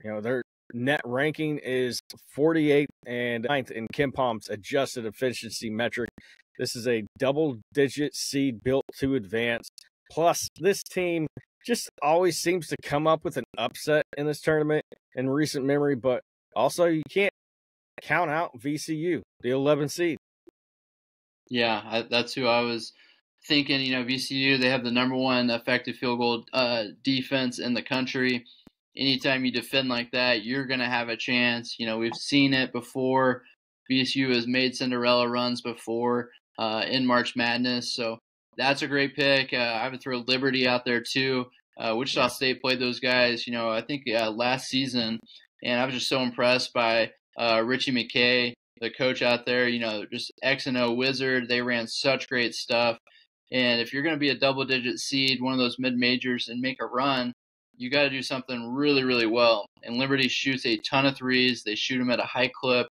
Their net ranking is 48th and 9th in Ken Palm's adjusted efficiency metric. This is a double-digit seed built to advance. Plus, this team just always seems to come up with an upset in this tournament in recent memory, but also you can't count out VCU, the 11th seed. Yeah, that's who I was thinking. VCU, they have the number one effective field goal defense in the country. Anytime you defend like that, you're going to have a chance. We've seen it before. VCU has made Cinderella runs before in March Madness, so that's a great pick. I would throw Liberty out there too. Wichita State played those guys, I think last season and I was just so impressed by Richie McKay, the coach out there. Just X and O wizard. They ran such great stuff. And if you're going to be a double-digit seed, one of those mid-majors, and make a run, you got to do something really, really well. And Liberty shoots a ton of threes. They shoot them at a high clip.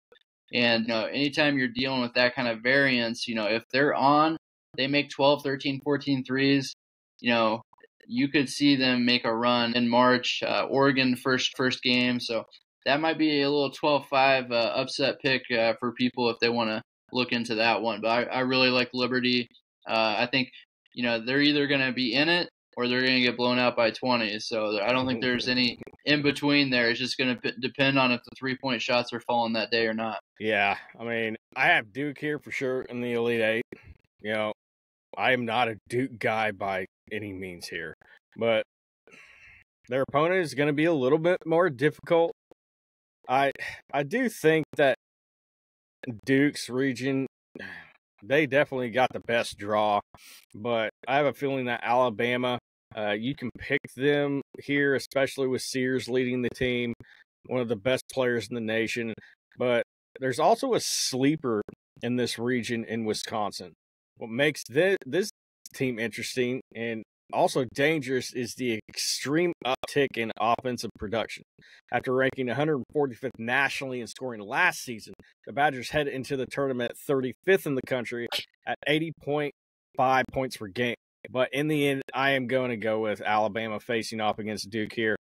And anytime you're dealing with that kind of variance, if they're on, they make 12, 13, 14 threes. You could see them make a run in March. Oregon first game, so that might be a little 12-5 upset pick for people if they want to look into that one. But I really like Liberty. I think they're either going to be in it or they're going to get blown out by 20. So I don't think there's any in between there. It's just going to depend on if the 3-point shots are falling that day or not. Yeah, I mean, I have Duke here for sure in the Elite Eight. I am not a Duke guy by any means here, but their opponent is going to be a little bit more difficult. I do think that Duke's region, they definitely got the best draw, but I have a feeling that Alabama, you can pick them here, especially with Sears leading the team, one of the best players in the nation. But there's also a sleeper in this region in Wisconsin. What makes this team interesting and also dangerous is the extreme uptick in offensive production. After ranking 145th nationally in scoring last season, the Badgers head into the tournament 35th in the country at 80.5 points per game. But in the end, I am going to go with Alabama facing off against Duke here.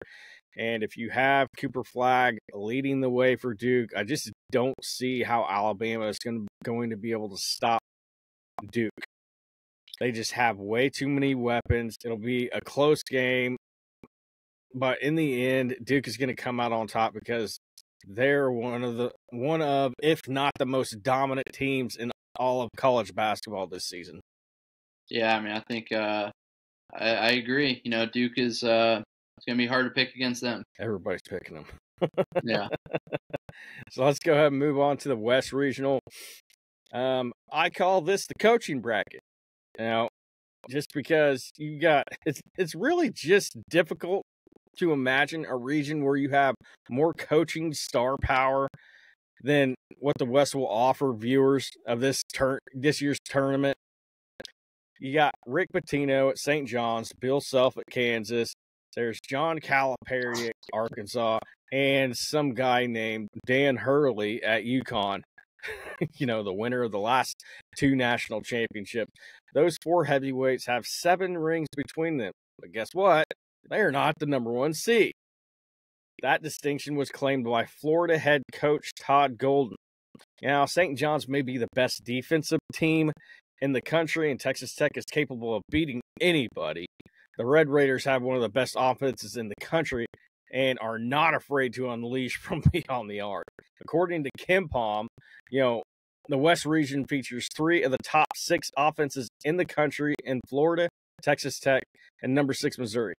And if you have Cooper Flagg leading the way for Duke, I just don't see how Alabama is going to be able to stop Duke. They just have way too many weapons. It'll be a close game. But in the end, Duke is going to come out on top because they're one of, if not the most dominant teams in all of college basketball this season. Yeah, I mean, I think I agree. Duke is it's going to be hard to pick against them. Everybody's picking them. Yeah. So let's go ahead and move on to the West Regional. I call this the coaching bracket. Just because it's really just difficult to imagine a region where you have more coaching star power than what the West will offer viewers of this year's tournament. You got Rick Pitino at St. John's, Bill Self at Kansas. There's John Calipari at Arkansas, and some guy named Dan Hurley at UConn. The winner of the last 2 national championships. Those 4 heavyweights have 7 rings between them. But guess what? They are not the number 1 seed. That distinction was claimed by Florida head coach Todd Golden. Now, St. John's may be the best defensive team in the country, and Texas Tech is capable of beating anybody. The Red Raiders have one of the best offenses in the country and are not afraid to unleash from beyond the arc. According to KenPom, the West region features 3 of the top 6 offenses in the country in Florida, Texas Tech, and number 6 Missouri.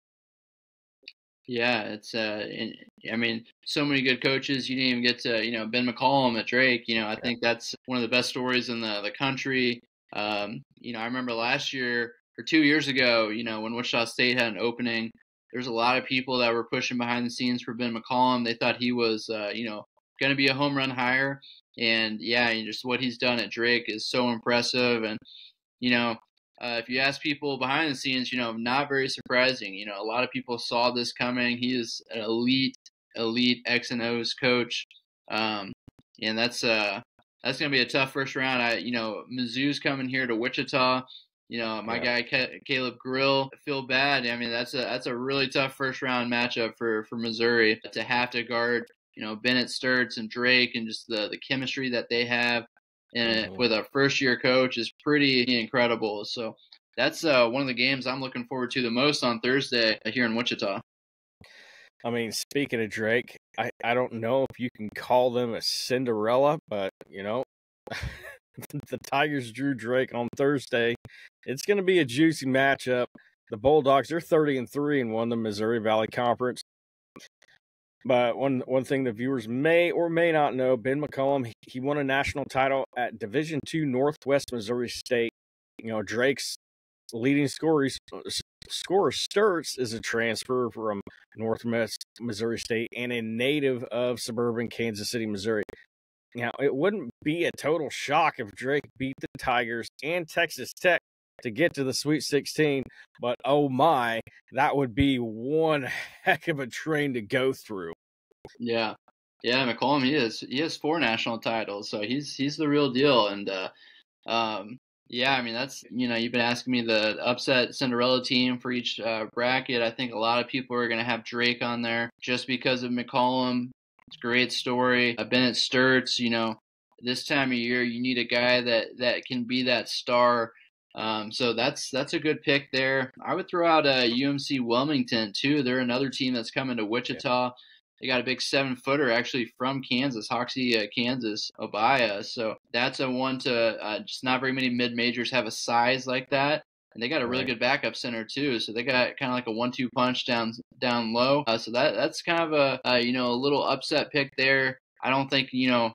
Yeah, it's so many good coaches. You didn't even get to Ben McCollum at Drake. I think that's one of the best stories in the country. I remember last year or 2 years ago, when Wichita State had an opening, there's a lot of people that were pushing behind the scenes for Ben McCollum. They thought he was, going to be a home run hire. And just what he's done at Drake is so impressive. And, if you ask people behind the scenes, not very surprising. A lot of people saw this coming. He is an elite X and O's coach. And that's going to be a tough first round. Mizzou's coming here to Wichita. My guy Caleb Grill, I feel bad. I mean, that's a really tough first round matchup for Missouri to have to guard, Bennett Sturts and Drake, and just the chemistry that they have, and with a first year coach is pretty incredible. So that's one of the games I'm looking forward to the most on Thursday here in Wichita. I mean, speaking of Drake, I don't know if you can call them a Cinderella, but the Tigers drew Drake on Thursday. It's going to be a juicy matchup. The Bulldogs are 30-3 and won the Missouri Valley Conference. But one thing the viewers may or may not know, Ben McCollum, he won a national title at Division II Northwest Missouri State. Drake's leading scorer Scorer Sturts is a transfer from Northwest Missouri State and a native of suburban Kansas City, Missouri. Now, it wouldn't be a total shock if Drake beat the Tigers and Texas Tech to get to the Sweet 16, but oh my, that would be one heck of a train to go through. Yeah. Yeah, McCollum, he has 4 national titles, so he's the real deal. And yeah, I mean, that's, you've been asking me the upset Cinderella team for each bracket. I think a lot of people are going to have Drake on there just because of McCollum. It's a great story. Bennett Sturts, this time of year, you need a guy that can be that star. So that's a good pick there. I would throw out UMC Wilmington too. They're another team that's coming to Wichita. They got a big 7-footer actually from Kansas, Hoxie, Kansas, Obaya. So that's a one to just not very many mid-majors have a size like that. And they got a really good backup center too. So they got kind of like a 1-2 punch down low. So that's kind of a little upset pick there. I don't think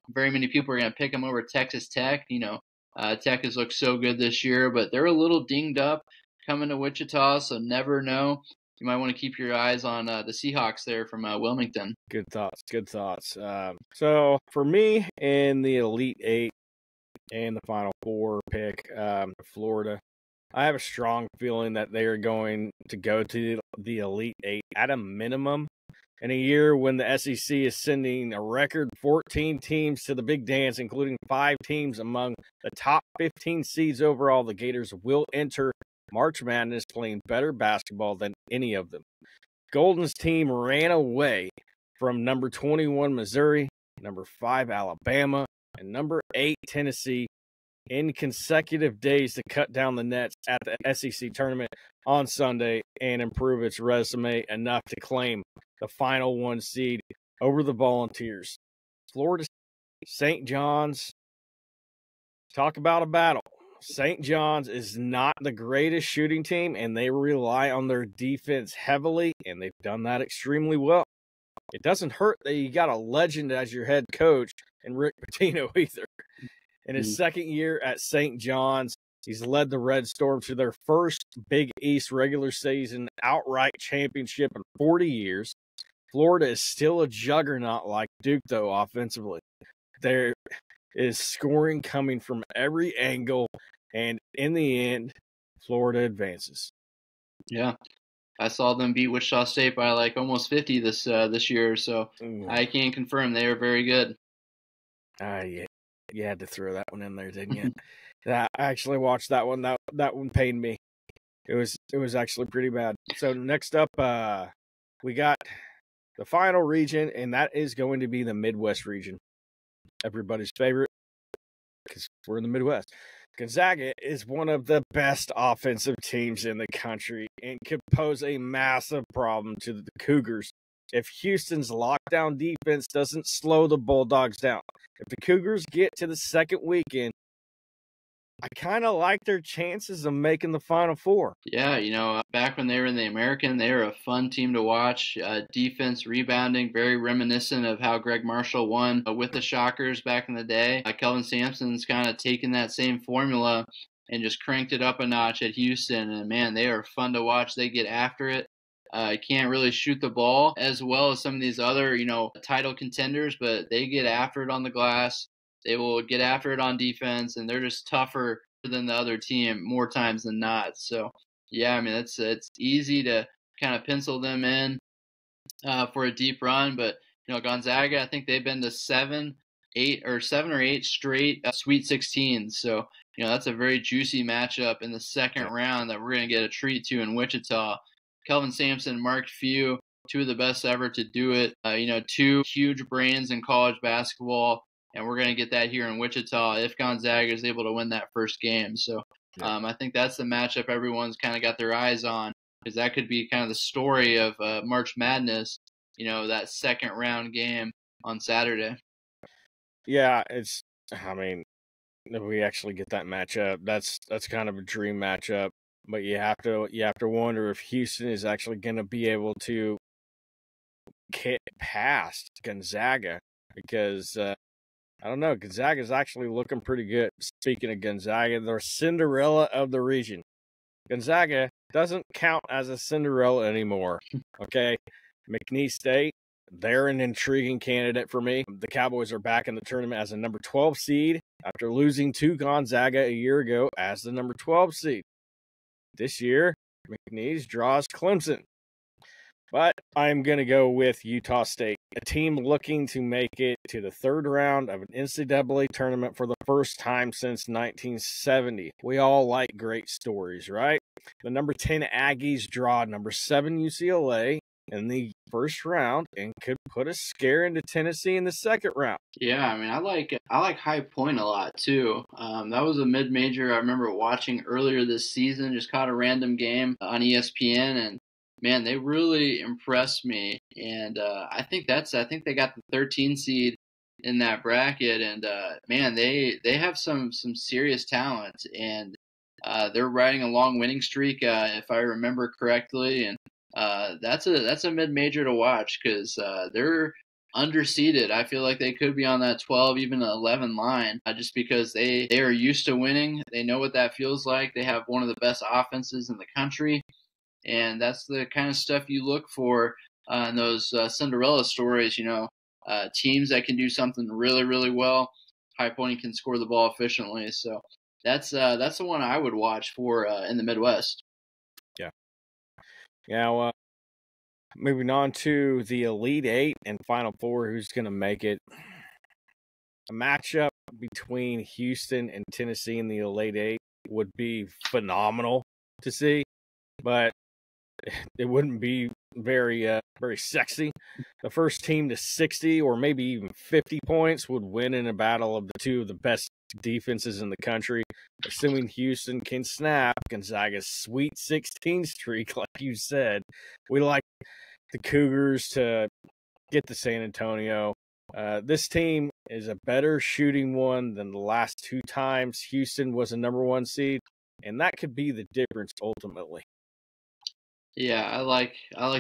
very many people are going to pick them over Texas Tech. Tech has looked so good this year, but they're a little dinged up coming to Wichita. So never know. You might want to keep your eyes on the Seahawks there from Wilmington. Good thoughts. Good thoughts. So for me in the Elite Eight and the Final Four pick, Florida, I have a strong feeling that they are going to go to the Elite Eight at a minimum in a year when the SEC is sending a record 14 teams to the big dance, including 5 teams among the top 15 seeds overall. The Gators will enter March Madness playing better basketball than any of them. Golden's team ran away from number 21 Missouri, number 5 Alabama, and number 8 Tennessee in consecutive days to cut down the nets at the SEC tournament on Sunday and improve its resume enough to claim the final 1 seed over the Volunteers. Florida St. John's, talk about a battle. St. John's is not the greatest shooting team, and they rely on their defense heavily, and they've done that extremely well. It doesn't hurt that you got a legend as your head coach and Rick Pitino either. In his second year at St. John's, he's led the Red Storm to their first Big East regular season outright championship in 40 years. Florida is still a juggernaut like Duke, though, offensively. There is scoring coming from every angle, and in the end, Florida advances. Yeah, I saw them beat Wichita State by like almost 50 this year, so I can confirm they are very good. Yeah, you had to throw that one in there, didn't you? I actually watched that one. That one pained me. It was actually pretty bad. So next up, we got the final region, and that is going to be the Midwest region. Everybody's favorite, because we're in the Midwest. Gonzaga is one of the best offensive teams in the country and could pose a massive problem to the Cougars if Houston's lockdown defense doesn't slow the Bulldogs down. If the Cougars get to the second weekend, I kind of like their chances of making the Final Four. Yeah, back when they were in the American, they were a fun team to watch. Defense, rebounding, very reminiscent of how Greg Marshall won with the Shockers back in the day. Kelvin Sampson's kind of taken that same formula and just cranked it up a notch at Houston. And, man, they are fun to watch. They get after it. Can't really shoot the ball as well as some of these other, title contenders, but they get after it on the glass. They will get after it on defense, and they're just tougher than the other team more times than not. So, yeah, I mean, it's easy to kind of pencil them in for a deep run. But, Gonzaga, I think they've been to 7 or 8 straight Sweet 16. So, that's a very juicy matchup in the second round that we're going to get a treat to in Wichita. Kelvin Sampson, Mark Few, 2 of the best ever to do it. 2 huge brains in college basketball. And we're going to get that here in Wichita if Gonzaga is able to win that first game. So I think that's the matchup everyone's kind of got their eyes on, because that could be kind of the story of March Madness, that second round game on Saturday. Yeah, if we actually get that matchup, that's kind of a dream matchup. But you have to wonder if Houston is actually going to be able to get past Gonzaga, because I don't know. Gonzaga is actually looking pretty good. Speaking of Gonzaga, they're Cinderella of the region. Gonzaga doesn't count as a Cinderella anymore. Okay. McNeese State, they're an intriguing candidate for me. The Cowboys are back in the tournament as a number 12 seed after losing to Gonzaga a year ago as the number 12 seed. This year, McNeese draws Clemson. But I'm going to go with Utah State, a team looking to make it to the third round of an NCAA tournament for the first time since 1970. We all like great stories, right? The number 10 Aggies draw number 7 UCLA in the first round and could put a scare into Tennessee in the second round. Yeah, I mean, I like High Point a lot too. That was a mid-major I remember watching earlier this season. Just caught a random game on ESPN, and man, they really impressed me. And I think they got the 13 seed in that bracket, and man, they have some serious talent, and they're riding a long winning streak, if I remember correctly, and that's a mid-major to watch because they're underseeded. I feel like they could be on that 12, even 11 line, just because they are used to winning. They know what that feels like. They have one of the best offenses in the country, and that's the kind of stuff you look for in those Cinderella stories. Teams that can do something really, really well. High Point can score the ball efficiently, so that's the one I would watch for in the Midwest. Yeah. Now, moving on to the Elite Eight and Final Four, who's going to make it? A matchup between Houston and Tennessee in the Elite Eight would be phenomenal to see, but it wouldn't be very sexy. The first team to 60 or maybe even 50 points would win in a battle of the two of the best defenses in the country, assuming Houston can snap Gonzaga's Sweet 16 streak, like you said. We like the Cougars to get to San Antonio. This team is a better shooting one than the last two times Houston was a number 1 seed, and that could be the difference ultimately. Yeah, I like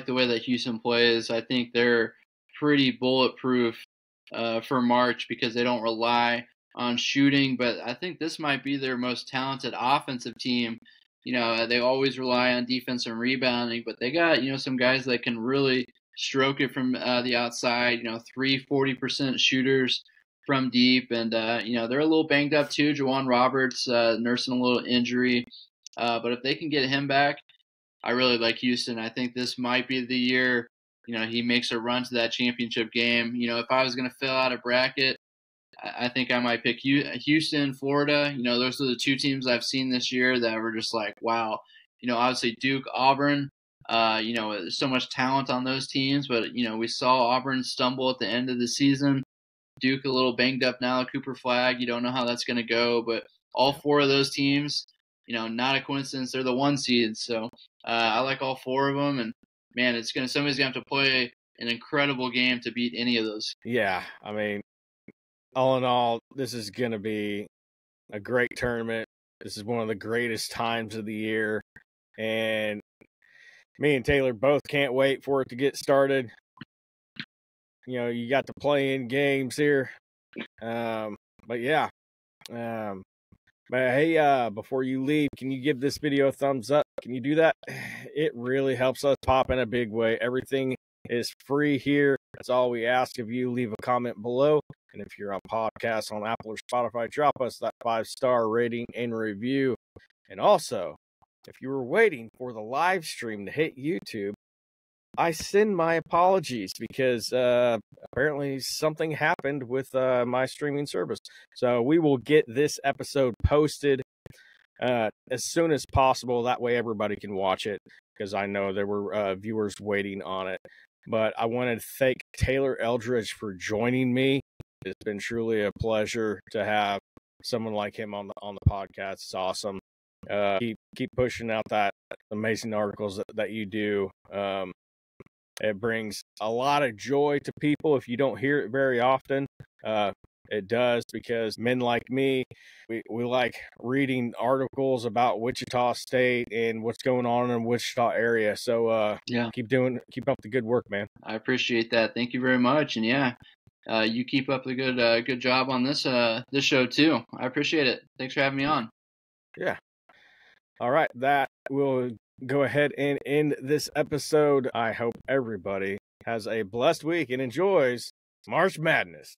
the way that Houston plays. I think they're pretty bulletproof for March because they don't rely on shooting, but I think this might be their most talented offensive team. They always rely on defense and rebounding, but they got, some guys that can really stroke it from the outside, 40% shooters from deep, and, they're a little banged up too. Juwan Roberts nursing a little injury, but if they can get him back, I really like Houston. I think this might be the year, he makes a run to that championship game. If I was going to fill out a bracket, I think I might pick Houston, Florida. Those are the two teams I've seen this year that were just like, wow. Obviously Duke, Auburn, there's so much talent on those teams, but, we saw Auburn stumble at the end of the season. Duke a little banged up now, Cooper Flag. You don't know how that's going to go, but all four of those teams, not a coincidence. They're the 1 seed. So I like all 4 of them. And, man, somebody's going to have to play an incredible game to beat any of those. Yeah, I mean, all in all, this is going to be a great tournament. This is one of the greatest times of the year. And me and Taylor both can't wait for it to get started. You got the play-in games here. But yeah. But hey, before you leave, can you give this video a thumbs up? Can you do that? It really helps us pop in a big way. Everything is free here. That's all we ask of you. Leave a comment below. And if you're on podcasts on Apple or Spotify, drop us that 5-star rating and review. And also, if you were waiting for the live stream to hit YouTube, I send my apologies because apparently something happened with my streaming service. So we will get this episode posted as soon as possible. That way everybody can watch it because I know there were viewers waiting on it. But I want to thank Taylor Eldridge for joining me. It's been truly a pleasure to have someone like him on the podcast. It's awesome. Keep pushing out that amazing articles that you do. It brings a lot of joy to people if you don't hear it very often. It does, because men like me, we like reading articles about Wichita State and what's going on in Wichita area. So yeah, keep up the good work, man. I appreciate that. Thank you very much. And yeah, you keep up the good job on this show too. I appreciate it. Thanks for having me on. Yeah. All right, that will go ahead and end this episode. I hope everybody has a blessed week and enjoys March Madness.